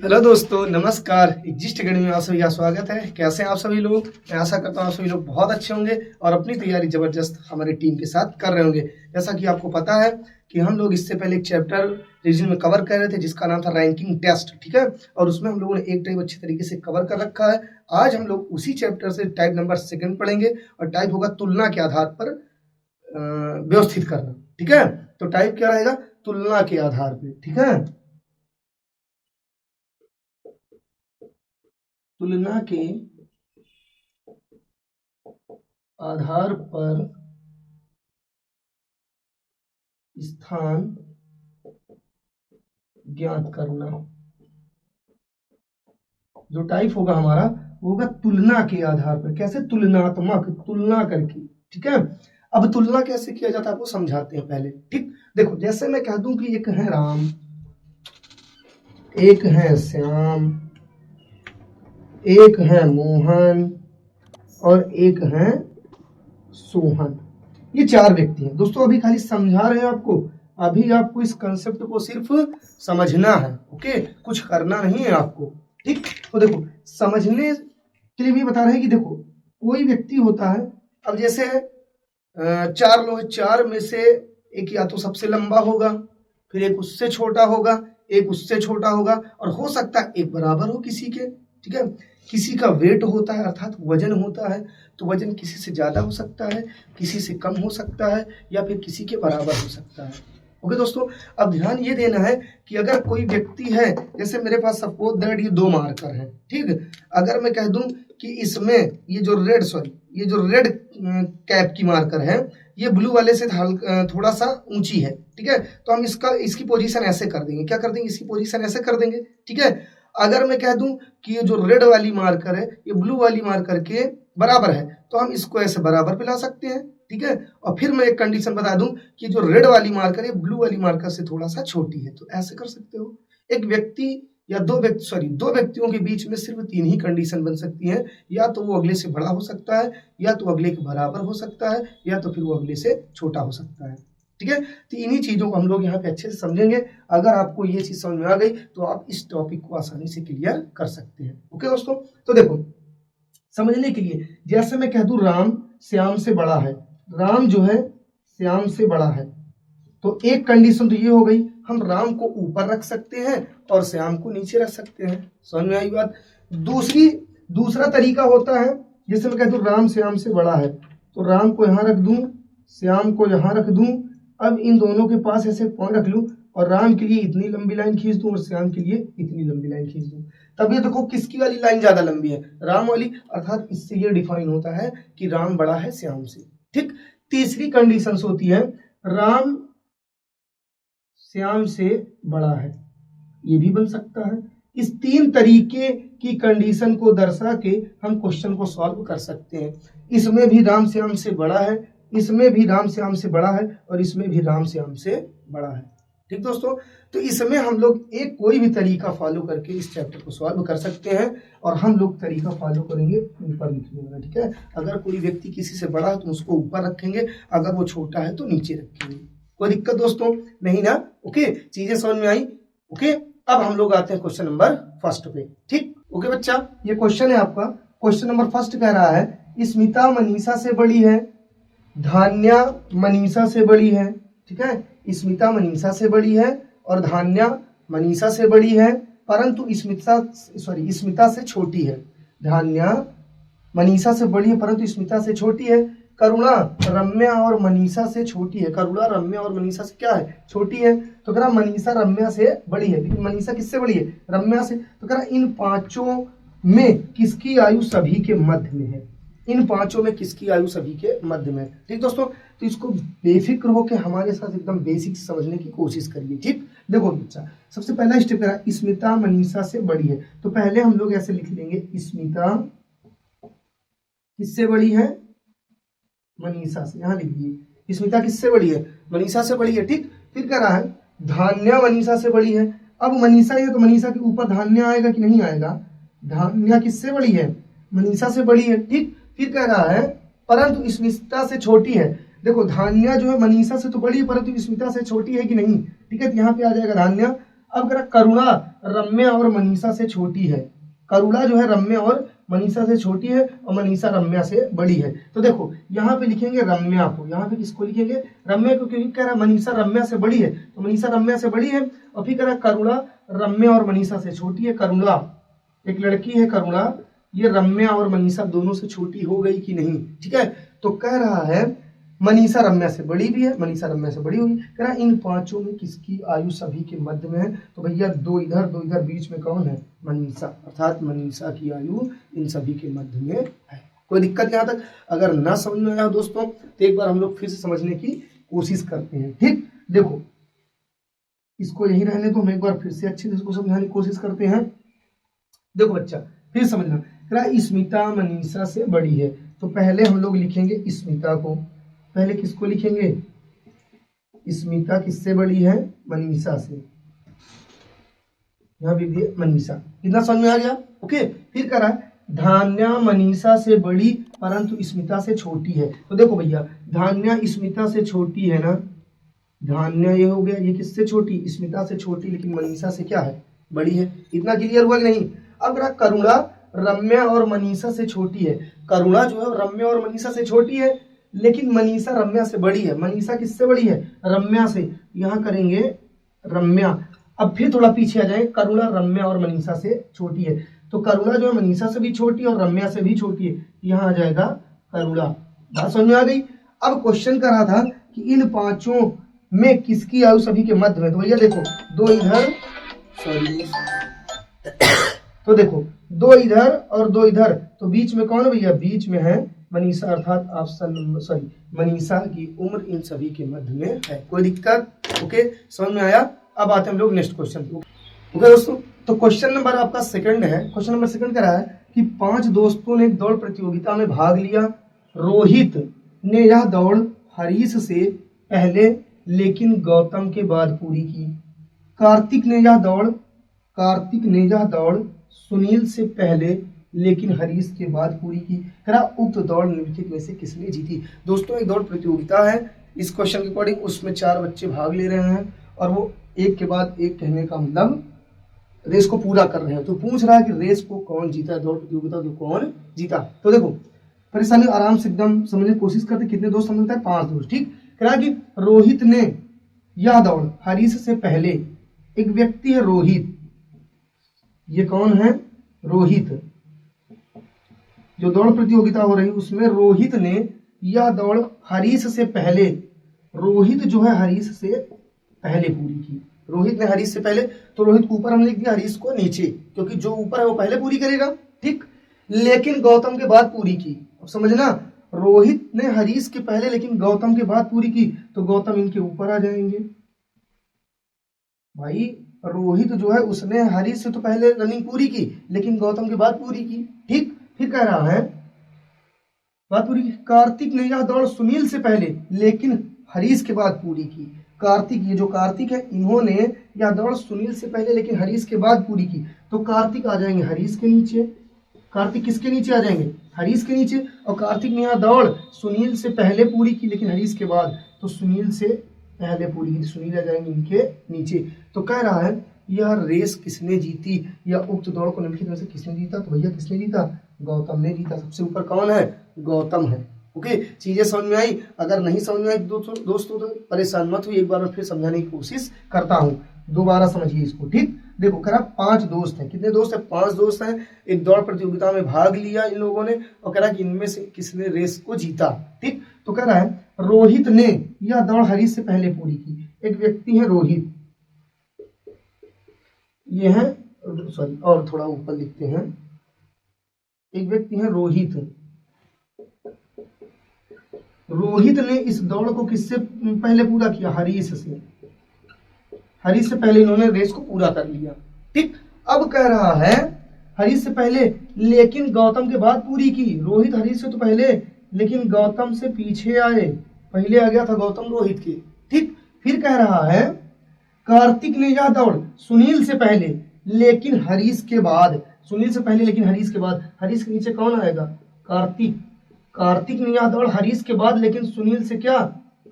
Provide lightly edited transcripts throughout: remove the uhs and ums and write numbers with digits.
Hello दोस्तों, नमस्कार। Exist academy में आप सभी का स्वागत है। कैसे हैं आप सभी लोग? मैं आशा करता हूँ आप सभी लोग बहुत अच्छे होंगे और अपनी तैयारी जबरदस्त हमारी टीम के साथ कर रहे होंगे। जैसा कि आपको पता है कि हम लोग इससे पहले एक चैप्टर रिविजन में कवर कर रहे थे जिसका नाम था रैंकिंग टेस्ट, ठीक है। और उसमें हम लोगों ने एक टाइप अच्छे तरीके से कवर कर रखा है। आज हम लोग उसी चैप्टर से टाइप नंबर 2 पढ़ेंगे और टाइप होगा तुलना के आधार पर व्यवस्थित करना, ठीक है। तो टाइप क्या रहेगा? तुलना के आधार पर, ठीक है। तुलना के आधार पर स्थान ज्ञात करना। जो टाइप होगा हमारा वो होगा तुलना के आधार पर। कैसे? तुलनात्मक, तुलना करके, ठीक है। अब तुलना कैसे किया जाता है आपको समझाते हैं पहले, ठीक। देखो, जैसे मैं कह दूं कि एक है राम, एक है श्याम, एक है मोहन और एक है सोहन। ये 4 व्यक्ति हैं दोस्तों। अभी खाली समझा रहे हैं आपको। अभी आपको इस कंसेप्ट को सिर्फ समझना है, ओके। कुछ करना नहीं है आपको, ठीक। तो देखो, समझने के लिए भी बता रहे हैं कि देखो, कोई व्यक्ति होता है। अब जैसे 4 लोग, 4 में से एक या तो सबसे लंबा होगा, फिर एक उससे छोटा होगा, एक उससे छोटा होगा, और हो सकता है एक बराबर हो किसी के, ठीक है। किसी का वेट होता है, अर्थात वजन होता है, तो वजन किसी से ज्यादा हो सकता है, किसी से कम हो सकता है, या फिर किसी के बराबर हो सकता है। ओके दोस्तों, अब ध्यान ये देना है कि अगर कोई व्यक्ति है, जैसे मेरे पास सपोज दैट ये 2 मार्कर हैं, ठीक। अगर मैं कह दूं कि इसमें ये जो रेड कैप की मार्कर है, ये ब्लू वाले से थोड़ा सा ऊंची है, ठीक है। तो हम इसकी पोजीशन ऐसे कर देंगे। क्या कर देंगे? इसकी पोजीशन ऐसे कर देंगे, ठीक है। अगर मैं कह दूं कि ये जो रेड वाली मार्कर है ये ब्लू वाली मार्कर के बराबर है, तो हम इसको ऐसे बराबर पे ला सकते हैं, ठीक है। और फिर मैं एक कंडीशन बता दूं कि जो रेड वाली मार्कर है ब्लू वाली मार्कर से थोड़ा सा छोटी है, तो ऐसे कर सकते हो। एक व्यक्ति या दो व्यक्तियों के बीच में सिर्फ 3 ही कंडीशन बन सकती है। या तो वो अगले से बड़ा हो सकता है, या तो अगले के बराबर हो सकता है, या तो फिर वो अगले से छोटा हो सकता है, ठीक है। तो इन्हीं चीजों को हम लोग यहाँ पे अच्छे से समझेंगे। अगर आपको ये चीज समझ में आ गई तो आप इस टॉपिक को आसानी से क्लियर कर सकते हैं। ओके दोस्तों, तो देखो, समझने के लिए जैसे मैं कह दूं राम श्याम से बड़ा है, राम जो है श्याम से बड़ा है, तो एक कंडीशन तो ये हो गई, हम राम को ऊपर रख सकते हैं और श्याम को नीचे रख सकते हैं। समझ में आई बात? दूसरा तरीका होता है, जैसे मैं कह दूं राम श्याम से बड़ा है, तो राम को यहाँ रख दूं, श्याम को यहाँ रख दूं। अब इन दोनों के पास ऐसे पॉइंट रख लूं और राम के लिए इतनी लंबी लाइन खींच दूं और श्याम के लिए इतनी लंबी लाइन खींच दूं। तब ये देखो किसकी वाली लाइन ज्यादा लंबी है? राम वाली। अर्थात इससे ये डिफाइन होता है कि राम बड़ा है श्याम से, ठीक। तीसरी कंडीशन होती है राम श्याम से बड़ा है, ये भी बन सकता है। इस 3 तरीके की कंडीशन को दर्शा के हम क्वेश्चन को सॉल्व कर सकते हैं। इसमें भी राम श्याम से बड़ा है, इसमें भी राम श्याम से बड़ा है, और इसमें भी राम श्याम से बड़ा है, ठीक दोस्तों। तो इसमें हम लोग एक कोई भी तरीका फॉलो करके इस चैप्टर को सॉल्व कर सकते हैं, और हम लोग तरीका फॉलो करेंगे ऊपर लिखने वाला, ठीक है। अगर कोई व्यक्ति किसी से बड़ा है तो उसको ऊपर रखेंगे, अगर वो छोटा है तो नीचे रखेंगे। कोई दिक्कत दोस्तों नहीं ना? ओके, चीजें समझ में आई? ओके, अब हम लोग आते हैं क्वेश्चन नंबर 1 पे, ठीक। ओके बच्चा, ये क्वेश्चन है आपका। क्वेश्चन नंबर 1 कह रहा है स्मिता मनीषा से बड़ी है, धान्या मनीषा से बड़ी है, ठीक है। स्मिता मनीषा से बड़ी है और धान्या मनीषा से बड़ी है, परंतु स्मिता से छोटी है। धान्या मनीषा से बड़ी है परंतु स्मिता से छोटी है। करुणा रम्या और मनीषा से छोटी है। करुणा रम्या और मनीषा से क्या है? छोटी है। तो कह रहा मनीषा रम्या से बड़ी है, लेकिन मनीषा किससे बड़ी है? रम्या से। तो कह रहा इन 5 में किसकी आयु सभी के मध्य में है? इन 5 में किसकी आयु सभी के मध्य में? ठीक दोस्तों, तो इसको बेफिक्र होकर हमारे साथ एकदम बेसिक समझने की कोशिश करिए, ठीक। देखो बच्चा, सबसे पहला स्टेप करा स्मिता मनीषा से बड़ी है, तो पहले हम लोग ऐसे लिख लेंगे स्मिता किससे बड़ी है? मनीषा से। यहाँ लिखिए स्मिता किससे बड़ी है? मनीषा से बड़ी है, ठीक। फिर कह रहा है धान्या मनीषा से बड़ी है। अब मनीषा है तो मनीषा के ऊपर धान्या आएगा कि नहीं आएगा? धान्या किससे बड़ी है? मनीषा से बड़ी है, ठीक। फिर कह रहा है परंतु स्मिता से छोटी है। देखो धान्या जो है मनीषा से तो बड़ी है परंतु स्मिता से छोटी है कि नहीं, ठीक है। तो यहाँ पे आ जाएगा धान्या अब कह रहा करुणा रम्या और मनीषा से छोटी है। करुणा जो है रम्या और मनीषा से छोटी है और मनीषा रम्या से बड़ी है। तो देखो यहाँ पे लिखेंगे रम्या को, यहाँ पे किसको लिखेंगे? रम्या को, क्योंकि कह रहा है मनीषा रम्या से बड़ी है, तो मनीषा रम्या से बड़ी है। और फिर कह रहा है करुणा रम्या और मनीषा से छोटी है। करुणा एक लड़की है, करुणा, ये रम्या और मनीषा दोनों से छोटी हो गई कि नहीं? ठीक है, तो कह रहा है मनीषा रम्या से बड़ी भी है, मनीषा रम्या से बड़ी हुई। कह रहा इन पांचों में किसकी आयु सभी के मध्य में है? तो भैया दो इधर बीच में कौन है? मनीषा, अर्थात मनीषा की आयु इन सभी के मध्य में है। कोई दिक्कत यहाँ तक? अगर ना समझ में आया दोस्तों तो एक बार हम लोग फिर से समझने की कोशिश करते हैं। ठीक, देखो इसको यही रहने दो, हम एक बार फिर से अच्छे से इसको समझाने की कोशिश करते हैं। देखो बच्चा फिर समझना, कह रहा स्मिता मनीषा से बड़ी है, तो पहले हम लोग लिखेंगे स्मिता को। पहले किसको लिखेंगे? स्मिता किससे बड़ी है? मनीषा से। यहाँ भी दिए मनीषा। कितना समझ में आ गया? ओके, फिर कह रहा है धान्या मनीषा से बड़ी परंतु स्मिता से छोटी है। तो देखो भैया धान्या स्मिता से छोटी है ना, धान्या ये हो गया, ये किससे छोटी? स्मिता से छोटी, लेकिन मनीषा से क्या है? बड़ी है। इतना क्लियर हुआ कि नहीं? अब रहा करुणा रम्या और मनीषा से छोटी है। करुणा जो है रम्या और मनीषा से छोटी है, लेकिन मनीषा रम्या से बड़ी है। मनीषा किससे बड़ी है? रम्या से। यहाँ करेंगे रम्या। अब फिर थोड़ा पीछे आ जाए, करुणा रम्या और मनीषा से छोटी है, तो करुणा जो है मनीषा से भी छोटी है और रम्या से भी छोटी है, यहाँ आ जाएगा करुणा। बात समझ में आ गई? अब क्वेश्चन कर रहा था कि इन पांचों में किसकी आयु सभी के मध्य में? तो भैया देखो दो इधर, सॉरी, तो देखो दो इधर और दो इधर, तो बीच में कौन है भैया? बीच में है मनीषा, अर्थात ऑप्शन नंबर, सॉरी, मनीषा की उम्र इन सभी के मध्य में है। कोई दिक्कत? ओके, समझ में आया? अब आते हैं हम लोग नेक्स्ट क्वेश्चन। ओके दोस्तों, तो क्वेश्चन नंबर आपका सेकंड है। क्वेश्चन नंबर सेकंड कह रहा है कि 5 दोस्तों ने एक दौड़ प्रतियोगिता में भाग लिया। रोहित ने यह दौड़ हरीश से पहले लेकिन गौतम के बाद पूरी की। कार्तिक ने यह दौड़ सुनील से पहले लेकिन हरीश के बाद पूरी की। करा उक्त दौड़ निम्नलिखित में से किसने जीती? दोस्तों एक दौड़ प्रतियोगिता है, इस क्वेश्चन के अकॉर्डिंग उसमें 4 बच्चे भाग ले रहे हैं और वो एक के बाद एक कहने का मतलब रेस को पूरा कर रहे हैं। तो पूछ रहा है कि रेस को कौन जीता है, दौड़ प्रतियोगिता को कौन जीता? तो देखो परेशानी आराम से एकदम समझने की कोशिश करते। कितने दोस्त समझता है? 5 दोस्त। ठीक, कह रहा है कि रोहित ने यह दौड़ हरीश से पहले, एक व्यक्ति है रोहित, ये कौन है? रोहित। जो दौड़ प्रतियोगिता हो रही है उसमें रोहित ने यह दौड़ हरीश से पहले, रोहित जो है हरीश से पहले पूरी की। रोहित ने हरीश से पहले, तो रोहित को ऊपर हमने लिख दिया, हरीश को नीचे, क्योंकि जो ऊपर है वो पहले पूरी करेगा। ठीक, लेकिन गौतम के बाद पूरी की। अब समझना, रोहित ने हरीश के पहले लेकिन गौतम के बाद पूरी की, तो गौतम इनके ऊपर आ जाएंगे। भाई रोहित जो है उसने हरीश से तो पहले रनिंग पूरी की लेकिन गौतम के बाद पूरी की। ठीक, फिर कह रहा है बात पूरी की। कार्तिक ने यह दौड़ सुनील से पहले लेकिन हरीश के बाद पूरी की। कार्तिक, ये जो कार्तिक है, इन्होंने यह दौड़ सुनील से पहले लेकिन हरीश के बाद पूरी की, तो कार्तिक आ जाएंगे हरीश के नीचे। कार्तिक किसके नीचे आ जाएंगे? हरीश के नीचे। और कार्तिक ने यह दौड़ सुनील से पहले पूरी की लेकिन हरीश के बाद, तो सुनील से पहले पूरी की, सुनील आ जाएंगे इनके नीचे। तो कह रहा है यह रेस किसने जीती या उक्त दौड़ को निम्नलिखित में से किसने जीता? तो भैया किसने जीता? गौतम ने जीता। सबसे ऊपर कौन है? गौतम है। ओके, चीजें समझ में आई? अगर नहीं समझ में आई दोस्तों तो परेशान मत हुई, एक बार मैं फिर समझाने की कोशिश करता हूँ, दोबारा समझिए इसको। ठीक, देखो कह रहा 5 दोस्त हैं। कितने दोस्त हैं? 5 दोस्त हैं। एक दौड़ प्रतियोगिता में भाग लिया इन लोगों ने, और कह रहा कि इनमें से किसने रेस को जीता। ठीक, तो कह रहा है रोहित ने यह दौड़ हरीश से पहले पूरी की। एक व्यक्ति है रोहित, ये है, सॉरी और थोड़ा ऊपर लिखते हैं, एक व्यक्ति है रोहित। रोहित ने इस दौड़ को किससे पहले पूरा किया? हरीश से। हरीश से पहले इन्होंने रेस को पूरा कर लिया। ठीक, अब कह रहा है हरीश से पहले लेकिन गौतम के बाद पूरी की। रोहित हरीश से तो पहले लेकिन गौतम से पीछे आए, पहले आ गया था गौतम रोहित के। ठीक, फिर कह रहा है कार्तिक ने यह दौड़ सुनील से पहले लेकिन हरीश के बाद, सुनील से पहले लेकिन हरीश के बाद, हरीश के नीचे कौन आएगा? कार्तिक। कार्तिक ने यह दौड़ हरीश के बाद लेकिन सुनील से क्या?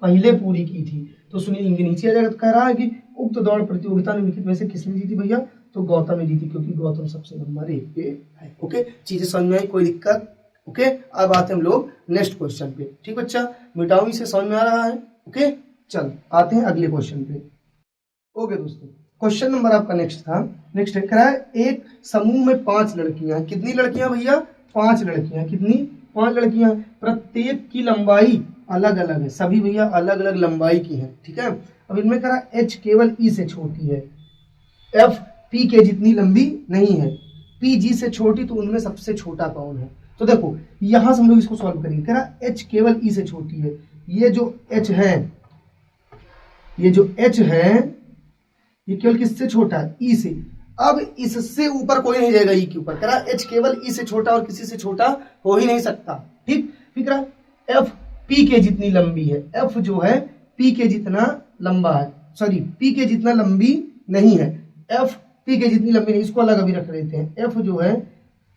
पहले पूरी की थी, तो सुनील इनके नीचे आ जाएगा। तो कह रहा है कि उक्त दौड़ प्रतियोगिता निम्नलिखित में से किसने जीती भैया? तो गौतम ने जीती, क्योंकि गौतम सबसे लंबा रेत पे है। ओके, चीजें समझ में आई, कोई दिक्कत? ओके, अब आते हैं हम लोग नेक्स्ट क्वेश्चन पे। ठीक बच्चा, मिटाऊ से समझ में आ रहा है? ओके, चल आते हैं अगले क्वेश्चन पे। ओके दोस्तों, क्वेश्चन नंबर आपका नेक्स्ट है, कह रहा है एक समूह में 5 लड़कियां, कितनी लड़कियां भैया? 5 लड़कियां, कितनी? 5 लड़कियां, प्रत्येक की लंबाई अलग अलग है, सभी भैया अलग अलग लंबाई की है। ठीक है, अब इनमें कह रहा एच केवल ई से छोटी है, एफ पी के जितनी लंबी नहीं है, पी जी से छोटी, तो उनमें सबसे छोटा कौन है? तो देखो यहां से हम लोग इसको सॉल्व करेंगे। कह रहा एच केवल ई से छोटी है, ये जो एच है, ये जो एच है ये केवल किससे छोटा है? ई से। अब इससे ऊपर कोई नहीं जाएगा ई के ऊपर। कह रहा एच केवल ई से छोटा और किसी से छोटा हो ही नहीं सकता। ठीक, फिर एफ पी के जितनी लंबी है, एफ जो है पी के जितना लंबा है, सॉरी पी के जितना लंबी नहीं है, एफ पी के जितनी लंबी नहीं, इसको अलग अभी रख लेते हैं। एफ जो है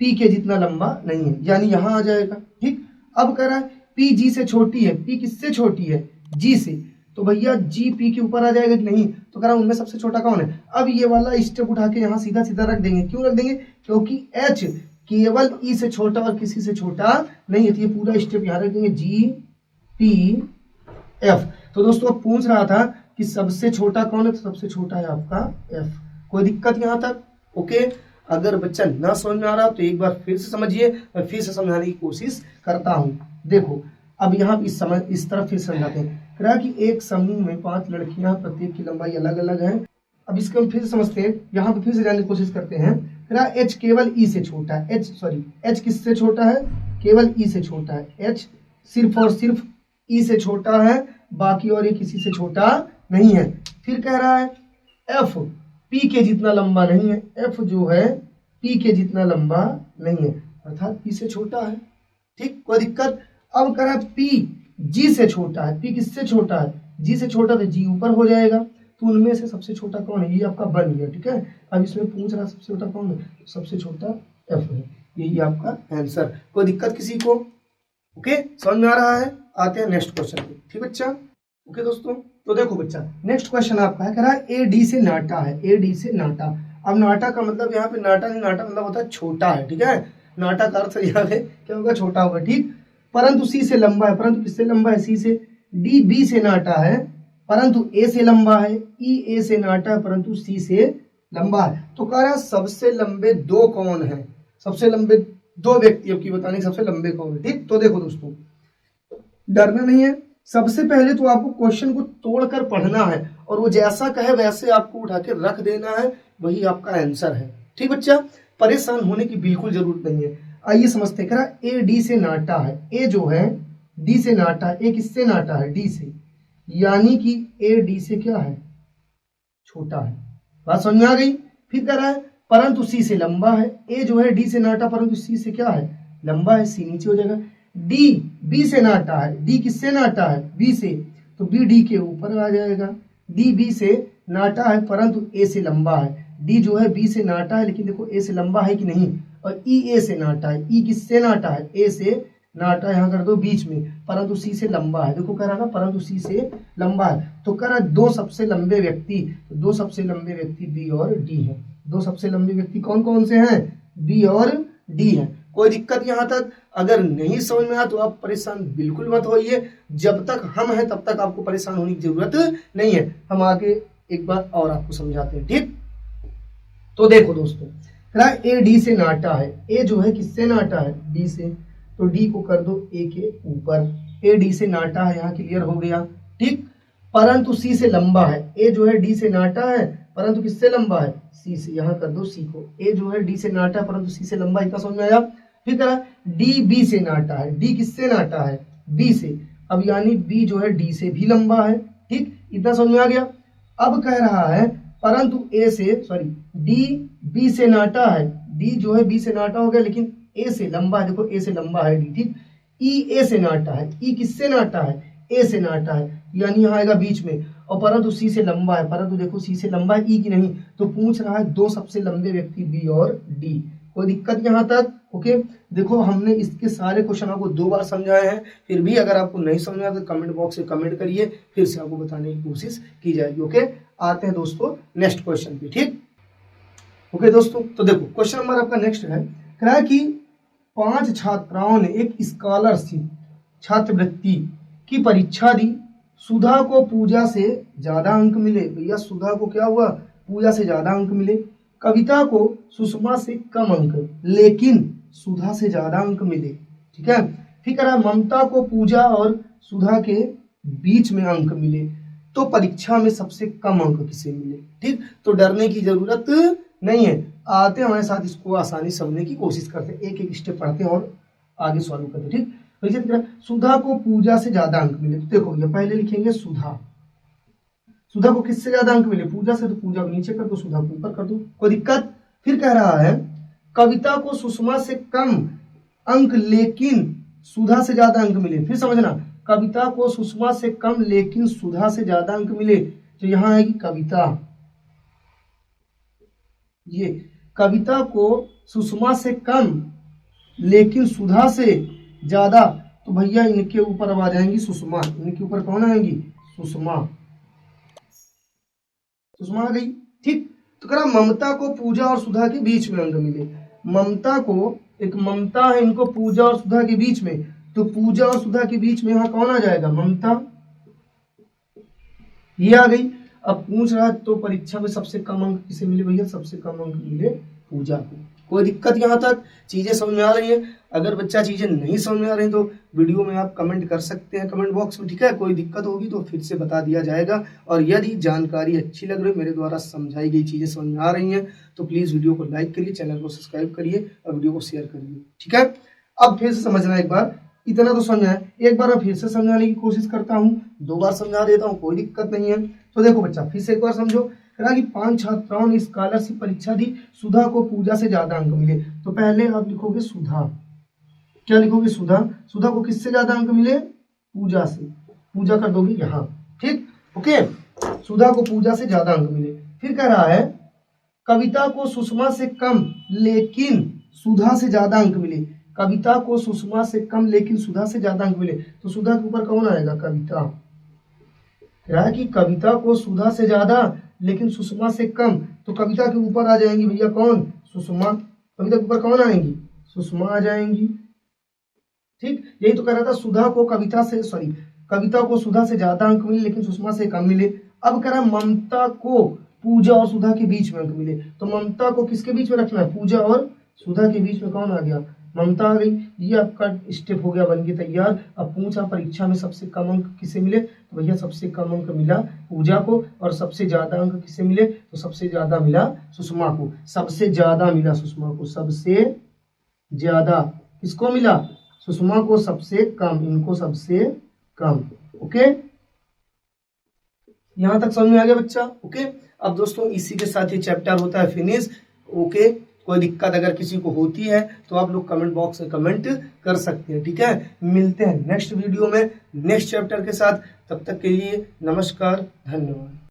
पी के जितना लंबा नहीं है, यानी यहां आ जाएगा। ठीक, अब कह रहा है पी जी से छोटी है, पी किससे छोटी है? जी से, तो भैया जी पी के ऊपर आ जाएगा कि नहीं? तो कह रहा उनमें सबसे छोटा कौन है? अब ये वाला स्टेप उठा के यहाँ सीधा सीधा रख देंगे। क्यों रख देंगे? क्योंकि एच केवल ई से छोटा और किसी से छोटा नहीं है, तो ये पूरा स्टेप यहाँ रख देंगे, जी पी एफ। तो दोस्तों अब पूछ रहा था कि सबसे छोटा कौन है, तो सबसे छोटा है आपका एफ। कोई दिक्कत यहाँ तक? ओके, अगर बच्चा ना समझ में आ रहा तो एक बार फिर से समझिए, मैं फिर से समझाने की कोशिश करता हूँ। देखो अब यहाँ इस तरफ फिर समझाते हैं। कहा कि एक समूह में 5 लड़कियां, प्रत्येक की लंबाई अलग अलग है। अब इसको हम फिर समझते हैं, यहाँ पे फिर से जानने की कोशिश करते हैं। कहा एच केवल ई से छोटा है, एच किससे छोटा है? केवल ई से छोटा है, एच सिर्फ और सिर्फ ई से छोटा है, बाकी और ये किसी से छोटा नहीं है। फिर कह रहा है एफ पी के जितना लंबा नहीं है, एफ जो है पी के जितना लंबा नहीं है, अर्थात पी से छोटा है। ठीक, कोई दिक्कत? अब कह रहा है पी जी से छोटा है, पी किससे छोटा है? जी से छोटा, तो जी ऊपर हो जाएगा। तो उनमें से सबसे छोटा कौन है? ये आपका बन गया। ठीक है, अब इसमें पूछ रहा सबसे छोटा कौन है? सबसे छोटा एफ है, यही आपका आंसर। कोई दिक्कत किसी को? ओके, समझ में आ रहा है? आते हैं नेक्स्ट क्वेश्चन पे। ठीक बच्चा? ओके दोस्तों, तो देखो बच्चा नेक्स्ट क्वेश्चन आपका है, कह रहा है ए डी से नाटा है, ए डी से नाटा। अब नाटा का मतलब यहाँ पे नाटा नहीं, नाटा मतलब होता है छोटा है। ठीक है, नाटा का अर्थ यहाँ पे क्या होगा? छोटा होगा। ठीक, परंतु सी से लंबा है, परंतु किससे लंबा है? सी से। डी बी से नाटा है, परंतु ए से लंबा है। ई ए से नाटा है, परंतु सी से लंबा है। तो कह रहा है सबसे लंबे 2 कौन है? सबसे लंबे 2 व्यक्तियों की बताने सबसे लंबे कौन है। ठीक, तो देखो दोस्तों डरना नहीं है, सबसे पहले तो आपको क्वेश्चन को तोड़कर पढ़ना है और वो जैसा कहे वैसे आपको उठा के रख देना है, वही आपका आंसर है। ठीक बच्चा, परेशान होने की बिल्कुल जरूरत नहीं है। आइए समझते हैं। ए डी से नाटा है, ए जो है डी से नाटा है, ए किससे नाटा है? डी से, यानी कि ए डी से क्या है? छोटा है। बात समझ में आ गई? फिर कह रहा है परंतु सी से लंबा है, ए जो है डी से नाटा परंतु सी से क्या है? लंबा है, सी नीचे हो जाएगा। डी बी से नाटा है, डी किससे नाटा है? बी से, तो बी डी के ऊपर आ जाएगा। डी बी से नाटा है परंतु ए से लंबा है, डी जो है बी से नाटा है, लेकिन देखो ए से लंबा है कि नहीं। और ई ए से नाटा है, ई किससे नाटा है? ए से नाटा, यहाँ कर दो बीच में, परंतु सी से लंबा है। देखो कह रहा ना परंतु सी से लंबा है, तो कह रहा 2 सबसे लंबे व्यक्ति, तो 2 सबसे लंबे व्यक्ति बी और डी है। 2 सबसे लंबे व्यक्ति कौन कौन से हैं? बी और डी है। कोई दिक्कत यहाँ तक? अगर नहीं समझ में आया तो आप परेशान बिल्कुल मत होइए, जब तक हम हैं तब तक आपको परेशान होने की जरूरत नहीं है। हम आगे एक बार और आपको समझाते हैं। ठीक, तो देखो दोस्तों ए डी से नाटा है, ए जो है किससे नाटा है? डी से, तो डी को कर दो ए के ऊपर। ए डी से नाटा है, यहाँ क्लियर हो गया। ठीक, परंतु सी से लंबा है, ए जो है डी से नाटा है परंतु किससे लंबा है? सी से, यहाँ कर दो सी को। ए जो है डी से नाटा है परंतु सी से लंबा, इतना समझ में आया? फिर कह रहा डी बी से नाटा है, डी किससे नाटा है? बी से, अब यानी बी जो है डी से भी लंबा है। ठीक, इतना समझ में आ गया? अब कह रहा है परंतु ए से, सॉरी डी बी से नाटा है, डी जो है बी से नाटा हो गया लेकिन ए से लंबा है। देखो ए से लंबा है डी। ठीक, ई ए से नाटा है, ई किससे नाटा है? ए से नाटा है, यानी यहाँ आएगा बीच में। और परंतु सी से लंबा है, परंतु देखो सी से लंबा है, ई की नहीं। तो पूछ रहा है 2 सबसे लंबे व्यक्ति बी और डी, कोई दिक्कत यहाँ तक? ओके, देखो हमने इसके सारे क्वेश्चन आपको 2 बार समझाए हैं, फिर भी अगर आपको नहीं समझ आया तो कमेंट बॉक्स में कमेंट करिए, फिर से आपको बताने की कोशिश की जाएगी। ओके, आते हैं दोस्तों नेक्स्ट क्वेश्चन पे। ठीक, ओके दोस्तों, तो देखो क्वेश्चन नंबर आपका नेक्स्ट है, कह रहा है कि 5 छात्राओं ने एक स्कॉलरशिप छात्रवृत्ति की परीक्षा दी। सुधा को पूजा से ज्यादा अंक मिले। भैया सुधा को क्या हुआ? पूजा से ज्यादा अंक मिले। कविता को सुषमा से कम अंक लेकिन सुधा से ज्यादा अंक मिले। ठीक है, फिर कह रहा है ममता को पूजा और सुधा के बीच में अंक मिले, तो परीक्षा में सबसे कम अंक किसे मिले? ठीक, तो डरने की जरूरत नहीं है, आते हमारे साथ इसको आसानी समझने की कोशिश करते हैं, एक एक स्टेप पढ़ते हैं और आगे सॉल्व करते हैं। ठीक, सुधा को पूजा से ज्यादा अंक मिले, तो देखो ये पहले लिखेंगे सुधा, सुधा को किससे ज्यादा अंक मिले? पूजा से, तो पूजा को नीचे कर दो, सुधा को ऊपर कर दो, कोई दिक्कत? फिर कह रहा है कविता को सुषमा से कम अंक लेकिन सुधा से ज्यादा अंक मिले। फिर समझना, कविता को सुषमा से कम लेकिन सुधा से ज्यादा अंक मिले, तो यहां आएगी कविता, ये कविता को सुषमा से कम लेकिन सुधा से ज्यादा, तो भैया इनके ऊपर अब आ जाएंगी सुषमा, इनके ऊपर कौन आएंगी? सुषमा, सुषमा आ गई। ठीक, तो कह रहा ममता को पूजा और सुधा के बीच में अंक मिले। ममता को, एक ममता है, इनको पूजा और सुधा के बीच में, तो पूजा और सुधा के बीच में यहाँ कौन आ जाएगा? ममता, ये आ गई। अब पूछ रहा है तो परीक्षा में सबसे कम अंक किसे मिले? भैया सबसे कम अंक मिले पूजा को। कोई दिक्कत यहाँ तक? चीजें समझ में आ रही है? अगर बच्चा चीजें नहीं समझ में आ रही तो वीडियो में आप कमेंट कर सकते हैं कमेंट बॉक्स में। ठीक है, कोई दिक्कत होगी तो फिर से बता दिया जाएगा, और यदि जानकारी अच्छी लग रही, मेरे द्वारा समझाई गई चीजें समझ में आ रही हैं, तो प्लीज वीडियो को लाइक करिए, चैनल को सब्सक्राइब करिए और वीडियो को शेयर करिए। ठीक है, अब फिर से समझना, एक बार इतना तो समझा है, एक बार मैं फिर से समझाने की कोशिश करता हूँ, 2 बार समझा देता हूँ, कोई दिक्कत नहीं है। तो देखो बच्चा फिर से एक बार समझो, कहा कि 5 छात्राओं ने स्कॉलरशिप परीक्षा दी, सुधा को पूजा से ज्यादा अंक मिले। तो पहले आप लिखोगे सुधा, क्या लिखोगे? सुधा, सुधा को किससे ज्यादा अंक मिले? पूजा से, पूजा कर दोगे यहाँ। ठीक, ओके, सुधा को पूजा से ज्यादा अंक मिले। फिर कह रहा है कविता को सुषमा से कम लेकिन सुधा से ज्यादा अंक मिले। कविता को सुषमा से कम लेकिन सुधा से ज्यादा अंक मिले, तो सुधा के ऊपर कौन आएगा? कविता। कह रहा है कि कविता को सुधा से ज्यादा लेकिन सुषमा से कम, तो कविता के ऊपर आ जाएंगी भैया कौन? सुषमा। कविता के ऊपर कौन आएंगी? सुषमा आ जाएंगी। ठीक, यही तो कह रहा था, सुधा को कविता से, सॉरी, कविता को सुधा से ज्यादा अंक मिले लेकिन सुषमा से कम मिले। अब कह रहा है ममता को पूजा और सुधा के बीच में अंक मिले, तो ममता को किसके बीच में रखना है? पूजा और सुधा के बीच में कौन आ गया? ममता आ गई। ये आपका स्टेप हो गया, बन के तैयार। अब पूछा परीक्षा में सबसे कम अंक किसे मिले? तो भैया सबसे कम अंक मिला पूजा को, और सबसे ज्यादा अंक किसे मिले? तो सबसे ज्यादा मिला सुषमा को, सबसे ज्यादा मिला सुषमा को, सबसे ज्यादा किसको मिला? सुषमा को सबसे कम, इनको सबसे कम। ओके, यहां तक समझ में आ गया बच्चा? ओके, अब दोस्तों इसी के साथ ये चैप्टर होता है फिनिश। ओके, कोई दिक्कत अगर किसी को होती है तो आप लोग कमेंट बॉक्स में कमेंट कर सकते हैं। ठीक है, मिलते हैं नेक्स्ट वीडियो में नेक्स्ट चैप्टर के साथ, तब तक के लिए नमस्कार, धन्यवाद।